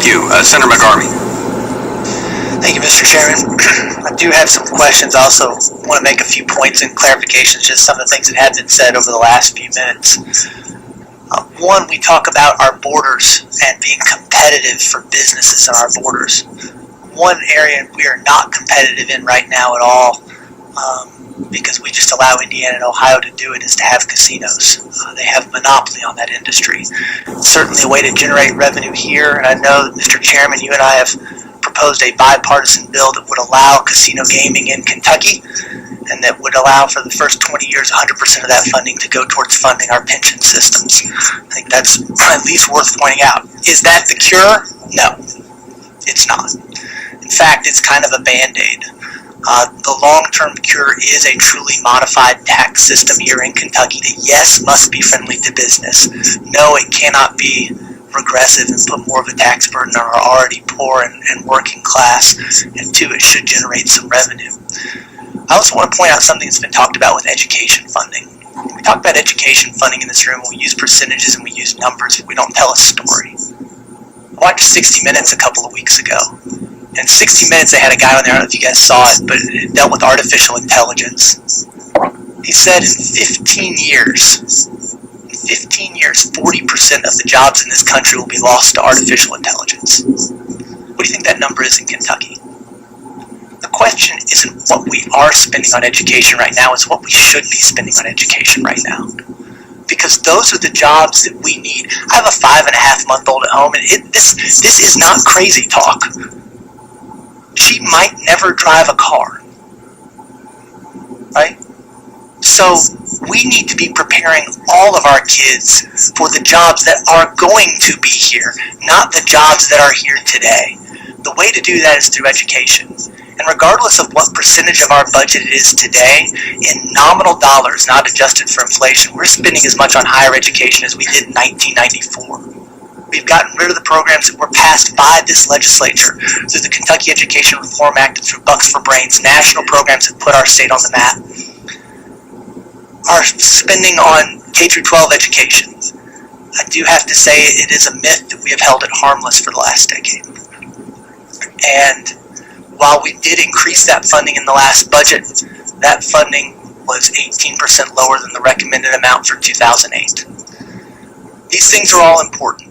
Thank you. Senator McGarvey. Thank you, Mr. Chairman. I do have some questions. I also want to make a few points and clarifications, just some of the things that have been said over the last few minutes. One, we talk about our borders and being competitive for businesses on our borders. One area we are not competitive in right now at all, because we just allow Indiana and Ohio to do it, is to have casinos. They have monopoly on that industry. It's certainly a way to generate revenue here, and I know, Mr. Chairman, you and I have proposed a bipartisan bill that would allow casino gaming in Kentucky, and that would allow for the first 20 years 100% of that funding to go towards funding our pension systems. I think that's at least worth pointing out. Is that the cure? No, it's not. In fact, it's kind of a Band-Aid. The long-term cure is a truly modified tax system here in Kentucky that, yes, must be friendly to business. No, it cannot be regressive and put more of a tax burden on our already poor and working class. And two, it should generate some revenue. I also want to point out something that's been talked about with education funding. We talk about education funding in this room, we use percentages and we use numbers, but we don't tell a story. I watched 60 Minutes a couple of weeks ago. In 60 Minutes, they had a guy on there, I don't know if you guys saw it, but it dealt with artificial intelligence. He said in 15 years, 40% of the jobs in this country will be lost to artificial intelligence. What do you think that number is in Kentucky? The question isn't what we are spending on education right now, it's what we should be spending on education right now. Because those are the jobs that we need. I have a 5.5-month-old at home, and this is not crazy talk. She might never drive a car, right? So we need to be preparing all of our kids for the jobs that are going to be here, not the jobs that are here today. The way to do that is through education. And regardless of what percentage of our budget it is today, in nominal dollars, not adjusted for inflation, we're spending as much on higher education as we did in 1994. We've gotten rid of the programs that were passed by this legislature through the Kentucky Education Reform Act and through Bucks for Brains, national programs that put our state on the map. Our spending on K-12 education, I do have to say it is a myth that we have held it harmless for the last decade. And while we did increase that funding in the last budget, that funding was 18% lower than the recommended amount for 2008. These things are all important.